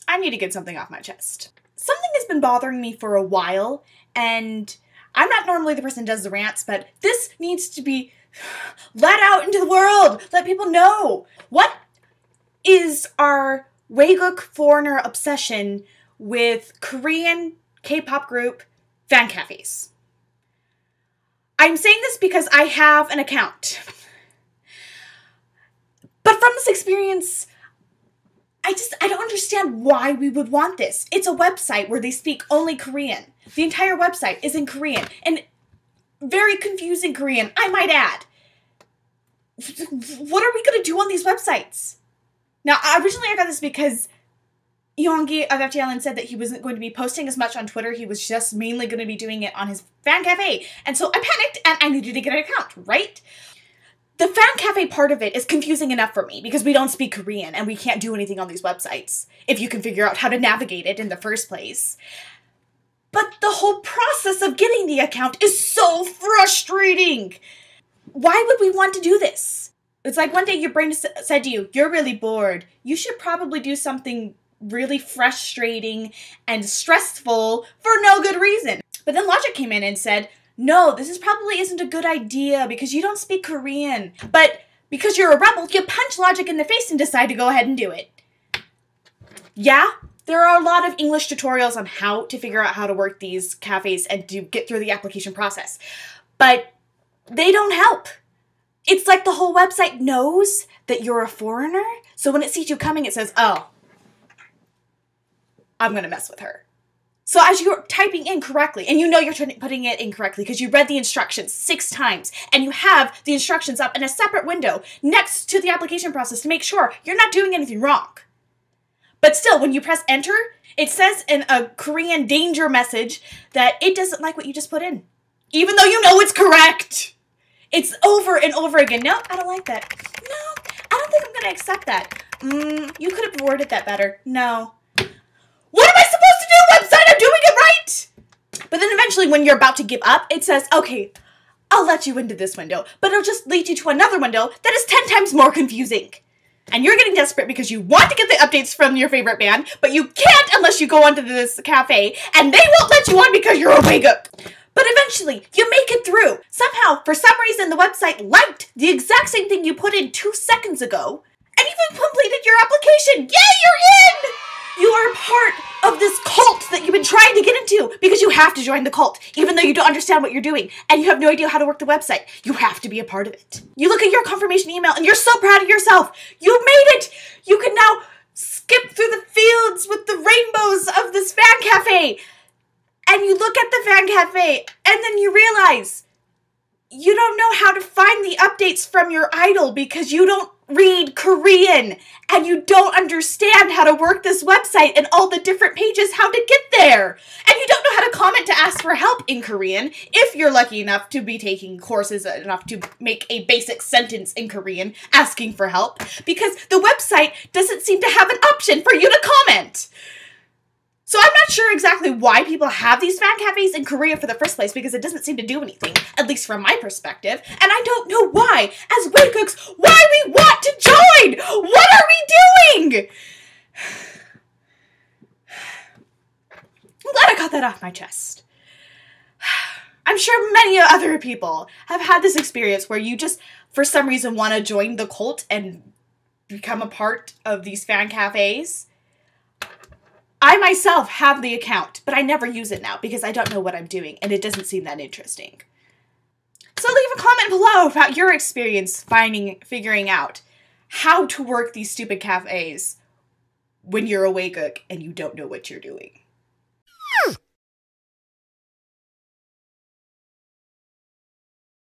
I need to get something off my chest. Something has been bothering me for a while, and I'm not normally the person who does the rants, but this needs to be let out into the world. Let people know. What is our Waeguk foreigner obsession with Korean K-pop group Fancafes? I'm saying this because I have an account. But from this experience, I don't understand why we would want this. It's a website where they speak only Korean. The entire website is in Korean, and very confusing Korean, I might add. What are we going to do on these websites? Now, originally I got this because Yoongi of FT Island said that he wasn't going to be posting as much on Twitter. He was just mainly going to be doing it on his fan cafe. And so I panicked and I needed to get an account, right? The fan cafe part of it is confusing enough for me because we don't speak Korean and we can't do anything on these websites if you can figure out how to navigate it in the first place. But the whole process of getting the account is so frustrating. Why would we want to do this? It's like one day your brain said to you, you're really bored. You should probably do something really frustrating and stressful for no good reason. But then logic came in and said, no, this probably isn't a good idea because you don't speak Korean. But because you're a rebel, you punch logic in the face and decide to go ahead and do it. Yeah, there are a lot of English tutorials on how to figure out how to work these cafes and to get through the application process. But they don't help. It's like the whole website knows that you're a foreigner, so when it sees you coming, it says, oh, I'm gonna mess with her. So as you're typing in correctly, and you know you're putting it in correctly because you read the instructions 6 times, and you have the instructions up in a separate window next to the application process to make sure you're not doing anything wrong. But still, when you press enter, it says in a Korean danger message that it doesn't like what you just put in, even though you know it's correct. It's over and over again. No, I don't like that. No, I don't think I'm gonna accept that. You could have worded that better. No. What am I supposed to do, website? I'm doing it right! But then eventually when you're about to give up, it says, okay, I'll let you into this window, but it'll just lead you to another window that is 10 times more confusing. And you're getting desperate because you want to get the updates from your favorite band, but you can't unless you go onto this cafe, and they won't let you on because you're a Waeguk. But eventually, you make it through. Somehow, for some reason, the website liked the exact same thing you put in 2 seconds ago, and even completed your application. Yay, you're in! You are part of this cult that you've been trying to get into because you have to join the cult, even though you don't understand what you're doing and you have no idea how to work the website. You have to be a part of it. You look at your confirmation email and you're so proud of yourself. You made it! You can now skip through the fields with the rainbows of this fan cafe. And you look at the fan cafe and then you realize you don't know how to find the updates from your idol because you don't read Korean and you don't understand how to work this website and all the different pages, how to get there. And you don't know how to comment to ask for help in Korean if you're lucky enough to be taking courses enough to make a basic sentence in Korean asking for help because the website doesn't seem to have an option for you to comment. So I'm not sure exactly why people have these fan cafes in Korea for the first place because it doesn't seem to do anything, at least from my perspective. And I don't know why, as Waeguks, why we want to join! What are we doing? I'm glad I got that off my chest. I'm sure many other people have had this experience where you just, for some reason, want to join the cult and become a part of these fan cafes. I myself have the account, but I never use it now because I don't know what I'm doing and it doesn't seem that interesting. So leave a comment below about your experience figuring out how to work these stupid cafes when you're a Waeguk and you don't know what you're doing.